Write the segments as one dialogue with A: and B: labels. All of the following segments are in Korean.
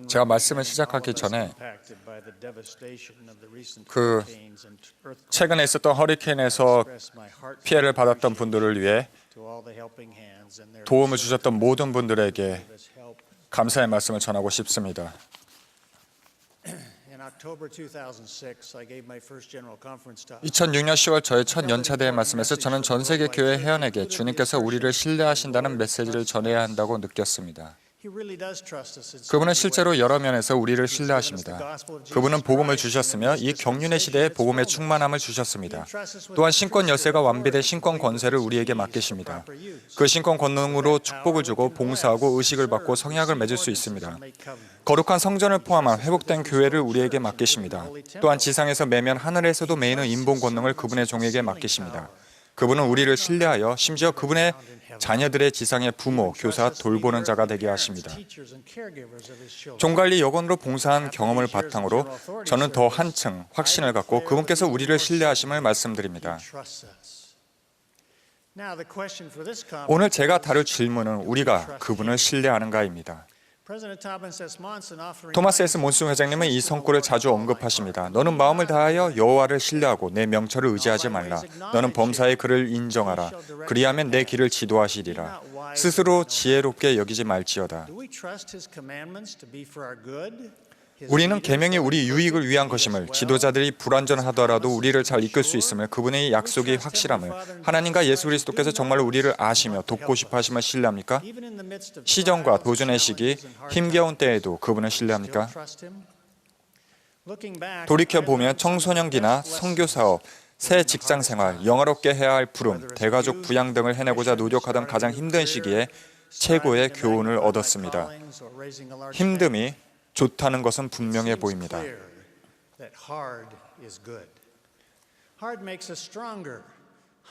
A: 제가 말씀을 시작하기 전에 최근에 있었던 허리케인에서 피해를 받았던 분들을 위해 도움을 주셨던 모든 분들에게 감사의 말씀을 전하고 싶습니다. 2006년 10월 저의 첫 연차대회 말씀에서 저는 전 세계 교회 회원에게 주님께서 우리를 신뢰하신다는 메시지를 전해야 한다고 느꼈습니다. 그분은 실제로 여러 면에서 우리를 신뢰하십니다. 그분은 복음을 주셨으며 이 경륜의 시대에 복음의 충만함을 주셨습니다. 또한 신권 열쇠가 완비된 신권 권세를 우리에게 맡기십니다. 그 신권 권능으로 축복을 주고 봉사하고 의식을 받고 성약을 맺을 수 있습니다. 거룩한 성전을 포함한 회복된 교회를 우리에게 맡기십니다. 또한 지상에서 매면 하늘에서도 매이는 인본 권능을 그분의 종에게 맡기십니다. 그분은 우리를 신뢰하여 심지어 그분의 자녀들의 지상의 부모, 교사, 돌보는 자가 되게 하십니다. 종관리 여건으로 봉사한 경험을 바탕으로 저는 더 한층 확신을 갖고 그분께서 우리를 신뢰하심을 말씀드립니다. 오늘 제가 다룰 질문은 우리가 그분을 신뢰하는가입니다. 토마스 S. 몬슨 회장님은 이 성구를 자주 언급하십니다. 너는 마음을 다하여 여호와를 신뢰하고 내 명철을 의지하지 말라. 너는 범사의 그를 인정하라. 그리하면 내 길을 지도하시리라. 스스로 지혜롭게 여기지 말지어다. 우리는 계명이 우리 유익을 위한 것임을, 지도자들이 불완전하더라도 우리를 잘 이끌 수 있음을, 그분의 약속이 확실함을, 하나님과 예수 그리스도께서 정말 우리를 아시며 돕고 싶어 하심을 신뢰합니까? 시정과 도전의 시기, 힘겨운 때에도 그분을 신뢰합니까? 돌이켜보면 청소년기나 선교사업, 새 직장생활, 영화롭게 해야 할 부름, 대가족 부양 등을 해내고자 노력하던 가장 힘든 시기에 최고의 교훈을 얻었습니다. 힘듦이 좋다는 것은 분명해 보입니다.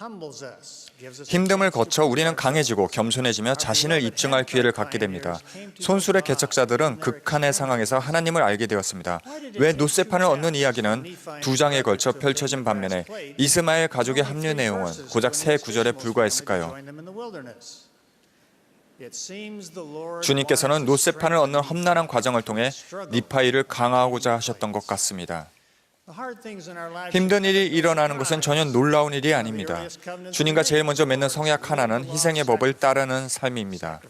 A: 힘듦을 거쳐 우리는 강해지고 겸손해지며 자신을 입증할 기회를 갖게 됩니다. 손술의 개척자들은 극한의 상황에서 하나님을 알게 되었습니다. 왜 노새판을 얻는 이야기는 2장에 걸쳐 펼쳐진 반면에 이스마엘 가족의 합류 내용은 고작 3구절에 불과했을까요? 주님께서는 노새판을 얻는 험난한 과정을 통해 니파이를 강화하고자 하셨던 것 같습니다. 힘든 일이 일어나는 것은 전혀 놀라운 일이 아닙니다. 주님과 제일 먼저 맺는 성약 하나는 희생의 법을 따르는 삶입니다.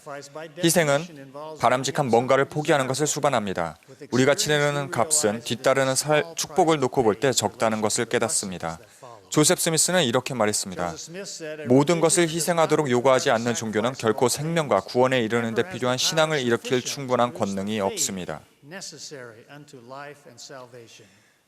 A: 희생은 바람직한 뭔가를 포기하는 것을 수반합니다. 우리가 치르는 값은 뒤따르는 축복을 놓고 볼 때 적다는 것을 깨닫습니다. 조셉 스미스는 이렇게 말했습니다. 모든 것을 희생하도록 요구하지 않는 종교는 결코 생명과 구원에 이르는 데 필요한 신앙을 일으킬 충분한 권능이 없습니다.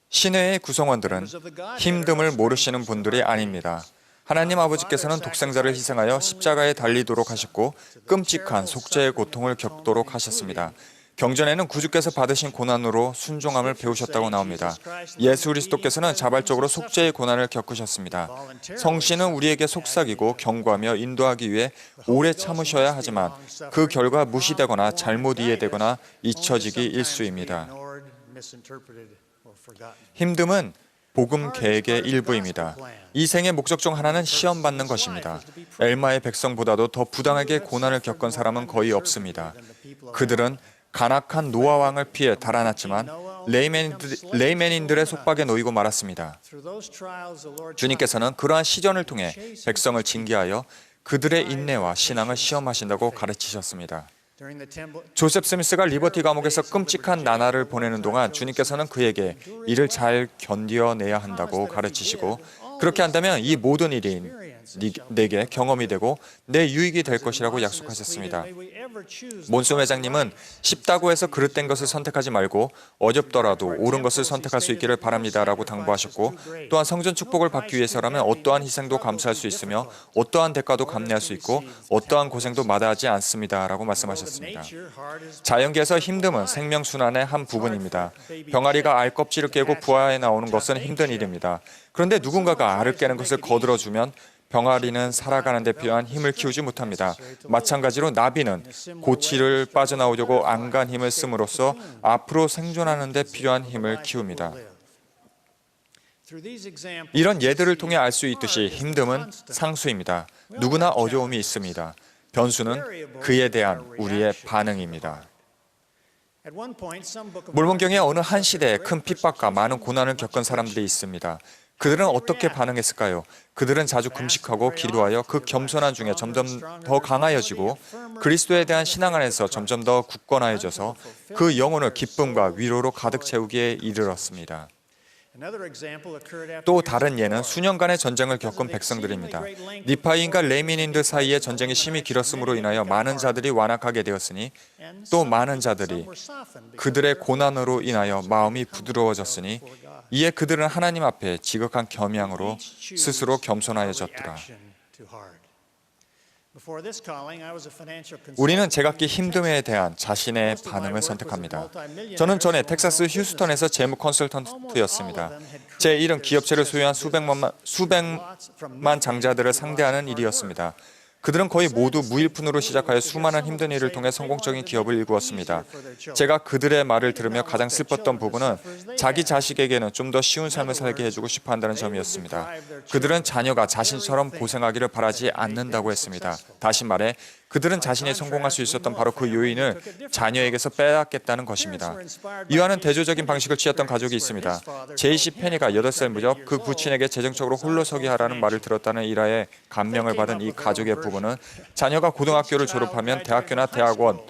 A: 신회의 구성원들은 힘듦을 모르시는 분들이 아닙니다. 하나님 아버지께서는 독생자를 희생하여 십자가에 달리도록 하셨고 끔찍한 속죄의 고통을 겪도록 하셨습니다. 경전에는 구주께서 받으신 고난으로 순종함을 배우셨다고 나옵니다. 예수 그리스도께서는 자발적으로 속죄의 고난을 겪으셨습니다. 성신은 우리에게 속삭이고 경고하며 인도하기 위해 오래 참으셔야 하지만 그 결과 무시되거나 잘못 이해되거나 잊혀지기 일쑤입니다. 힘듦은 복음 계획의 일부입니다. 이 생의 목적 중 하나는 시험받는 것입니다. 엘마의 백성보다도 더 부당하게 고난을 겪은 사람은 거의 없습니다. 그들은 간악한 노아 왕을 피해 달아났지만 레이맨인들의 속박에 놓이고 말았습니다. 주님께서는 그러한 시전을 통해 백성을 징계하여 그들의 인내와 신앙을 시험하신다고 가르치셨습니다. 조셉 스미스가 리버티 감옥에서 끔찍한 나날을 보내는 동안 주님께서는 그에게 이를 잘 견뎌내야 한다고 가르치시고 그렇게 한다면 이 모든 일이 내게 경험이 되고 내 유익이 될 것이라고 약속하셨습니다. 몬슨 회장님은 쉽다고 해서 그릇된 것을 선택하지 말고 어렵더라도 옳은 것을 선택할 수 있기를 바랍니다라고 당부하셨고 또한 성전 축복을 받기 위해서라면 어떠한 희생도 감수할 수 있으며 어떠한 대가도 감내할 수 있고 어떠한 고생도 마다하지 않습니다라고 말씀하셨습니다. 자연계에서 힘듦은 생명순환의 한 부분입니다. 병아리가 알 껍질을 깨고 부화해 나오는 것은 힘든 일입니다. 그런데 누군가가 알을 깨는 것을 거들어주면 병아리는 살아가는 데 필요한 힘을 키우지 못합니다. 마찬가지로 나비는 고치를 빠져나오려고 안간 힘을 씀으로써 앞으로 생존하는 데 필요한 힘을 키웁니다. 이런 예들을 통해 알 수 있듯이 힘듦은 상수입니다. 누구나 어려움이 있습니다. 변수는 그에 대한 우리의 반응입니다. 몰몬경의 어느 한 시대에 큰 핍박과 많은 고난을 겪은 사람들이 있습니다. 그들은 어떻게 반응했을까요? 그들은 자주 금식하고 기도하여 그 겸손한 중에 점점 더 강하여지고 그리스도에 대한 신앙 안에서 점점 더 굳건하여져서 그 영혼을 기쁨과 위로로 가득 채우기에 이르렀습니다. 또 다른 예는 수년간의 전쟁을 겪은 백성들입니다. 니파인과 레미닌들 사이의 전쟁이 심히 길었음으로 인하여 많은 자들이 완악하게 되었으니 또 많은 자들이 그들의 고난으로 인하여 마음이 부드러워졌으니 이에 그들은 하나님 앞에 지극한 겸양으로 스스로 겸손하여졌더라. 우리는 제각기 힘듦에 대한 자신의 반응을 선택합니다. 저는 전에 텍사스 휴스턴에서 재무 컨설턴트였습니다. 제 일은 기업체를 소유한 수백만 장자들을 상대하는 일이었습니다. 그들은 거의 모두 무일푼으로 시작하여 수많은 힘든 일을 통해 성공적인 기업을 일구었습니다. 제가 그들의 말을 들으며 가장 슬펐던 부분은 자기 자식에게는 좀 더 쉬운 삶을 살게 해주고 싶어 한다는 점이었습니다. 그들은 자녀가 자신처럼 고생하기를 바라지 않는다고 했습니다. 다시 말해 그들은 자신이 성공할 수 있었던 바로 그 요인을 자녀에게서 빼앗겠다는 것입니다. 이와는 대조적인 방식을 취했던 가족이 있습니다. 제이씨 페니가 8살 무렵 그 부친에게 재정적으로 홀로 서게 하라는 말을 들었다는 일화에 감명을 받은 이 가족의 부부는 자녀가 고등학교를 졸업하면 대학교나 대학원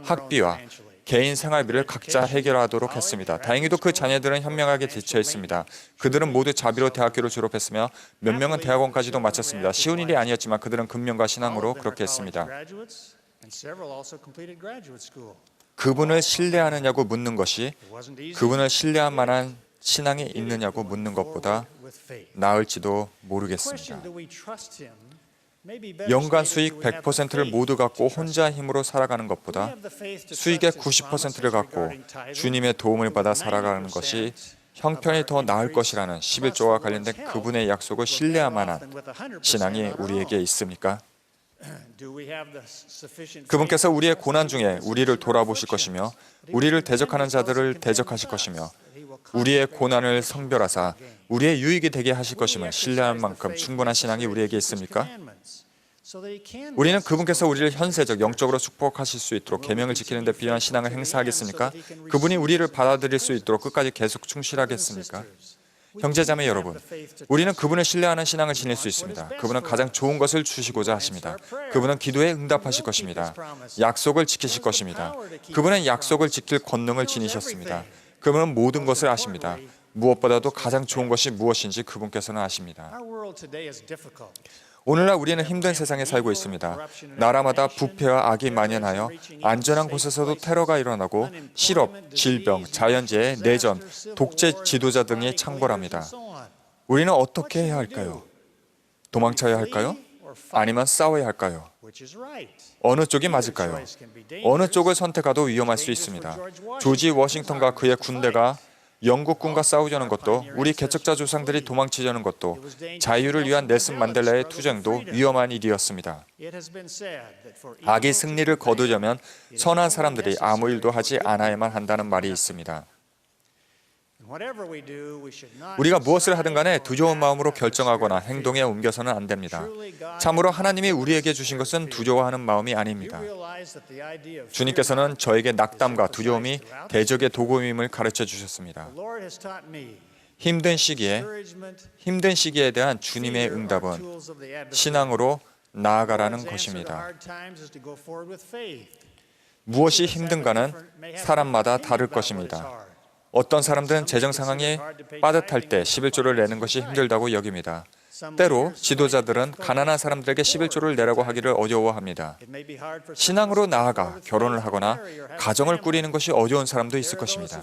A: 학비와 개인 생활비를 각자 해결하도록 했습니다. 다행히도 그 자녀들은 현명하게 대처했습니다. 그들은 모두 자비로 대학교를 졸업했으며 몇 명은 대학원까지도 마쳤습니다. 쉬운 일이 아니었지만 그들은 근면과 신앙으로 그렇게 했습니다. 그분을 신뢰하느냐고 묻는 것이 그분을 신뢰할 만한 신앙이 있느냐고 묻는 것보다 나을지도 모르겠습니다. 연간 수익 100%를 모두 갖고 혼자 힘으로 살아가는 것보다 수익의 90%를 갖고 주님의 도움을 받아 살아가는 것이 형편이 더 나을 것이라는 11조와 관련된 그분의 약속을 신뢰할 만한 신앙이 우리에게 있습니까? 그분께서 우리의 고난 중에 우리를 돌아보실 것이며 우리를 대적하는 자들을 대적하실 것이며 우리의 고난을 성별하사 우리의 유익이 되게 하실 것임을 신뢰할 만큼 충분한 신앙이 우리에게 있습니까? 우리는 그분께서 우리를 현세적, 영적으로 축복하실 수 있도록 계명을 지키는 데 필요한 신앙을 행사하겠습니까? 그분이 우리를 받아들일 수 있도록 끝까지 계속 충실하겠습니까? 형제자매 여러분, 우리는 그분을 신뢰하는 신앙을 지닐 수 있습니다. 그분은 가장 좋은 것을 주시고자 하십니다. 그분은 기도에 응답하실 것입니다. 약속을 지키실 것입니다. 그분은 약속을 지킬 권능을 지니셨습니다. 그분은 모든 것을 아십니다. 무엇보다도 가장 좋은 것이 무엇인지 그분께서는 아십니다. 오늘날 우리는 힘든 세상에 살고 있습니다. 나라마다 부패와 악이 만연하여 안전한 곳에서도 테러가 일어나고 실업, 질병, 자연재해, 내전, 독재 지도자 등이 창궐합니다. 우리는 어떻게 해야 할까요? 도망쳐야 할까요? 아니면 싸워야 할까요? 어느 쪽이 맞을까요? 어느 쪽을 선택해도 위험할 수 있습니다. 조지 워싱턴과 그의 군대가 영국군과 싸우려는 것도 우리 개척자 조상들이 도망치려는 것도 자유를 위한 넬슨 만델라의 투쟁도 위험한 일이었습니다. 악이 승리를 거두려면 선한 사람들이 아무 일도 하지 않아야만 한다는 말이 있습니다. 우리가 무엇을 하든 간에 두려운 마음으로 결정하거나 행동에 옮겨서는 안 됩니다. 참으로 하나님이 우리에게 주신 것은 두려워하는 마음이 아닙니다. 주님께서는 저에게 낙담과 두려움이 대적의 도구임을 가르쳐 주셨습니다. 힘든 시기에 대한 주님의 응답은 신앙으로 나아가라는 것입니다. 무엇이 힘든가는 사람마다 다를 것입니다. 어떤 사람들은 재정 상황이 빠듯할 때 11조를 내는 것이 힘들다고 여깁니다. 때로 지도자들은 가난한 사람들에게 11조를 내라고 하기를 어려워합니다. 신앙으로 나아가 결혼을 하거나 가정을 꾸리는 것이 어려운 사람도 있을 것입니다.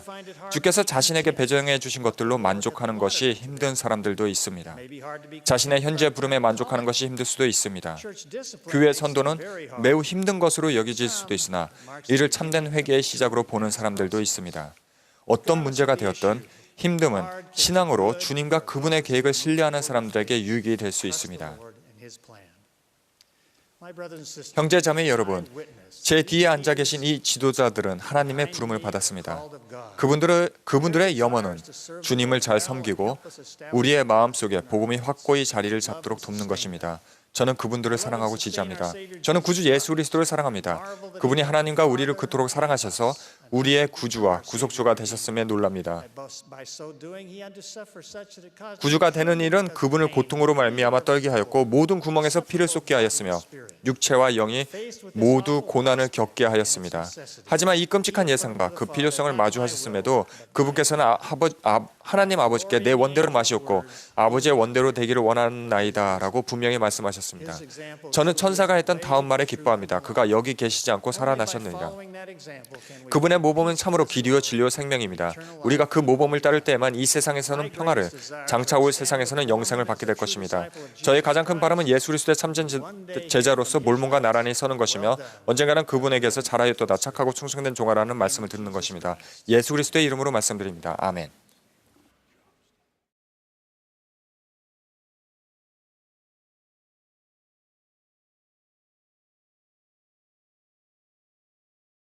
A: 주께서 자신에게 배정해 주신 것들로 만족하는 것이 힘든 사람들도 있습니다. 자신의 현재 부름에 만족하는 것이 힘들 수도 있습니다. 교회 선도는 매우 힘든 것으로 여겨질 수도 있으나 이를 참된 회개의 시작으로 보는 사람들도 있습니다. 어떤 문제가 되었든 힘듦은 신앙으로 주님과 그분의 계획을 신뢰하는 사람들에게 유익이 될 수 있습니다. 형제 자매 여러분, 제 뒤에 앉아 계신 이 지도자들은 하나님의 부름을 받았습니다. 그분들의 염원은 주님을 잘 섬기고 우리의 마음속에 복음이 확고히 자리를 잡도록 돕는 것입니다. 저는 그분들을 사랑하고 지지합니다. 저는 구주 예수 그리스도를 사랑합니다. 그분이 하나님과 우리를 그토록 사랑하셔서 우리의 구주와 구속주가 되셨음에 놀랍니다. 구주가 되는 일은 그분을 고통으로 말미암아 떨게 하였고 모든 구멍에서 피를 쏟게 하였으며 육체와 영이 모두 고난을 겪게 하였습니다. 하지만 이 끔찍한 예상과 그 필요성을 마주하셨음에도 그분께서는 하나님 아버지께 내 원대로 마시옵고 아버지의 원대로 되기를 원하나이다 라고 분명히 말씀하셨습니다. 저는 천사가 했던 다음 말에 기뻐합니다. 그가 여기 계시지 않고 살아나셨느니라. 그분의 모범은 참으로 길이요 진리요 생명입니다. 우리가 그 모범을 따를 때에만 이 세상에서는 평화를, 장차 올 세상에서는 영생을 받게 될 것입니다. 저의 가장 큰 바람은 예수 그리스도의 참전 제자로서 몰몬과 나란히 서는 것이며 언젠가는 그분에게서 잘하였도다 착하고 충성된 종아라는 말씀을 듣는 것입니다. 예수 그리스도의 이름으로 말씀드립니다. 아멘.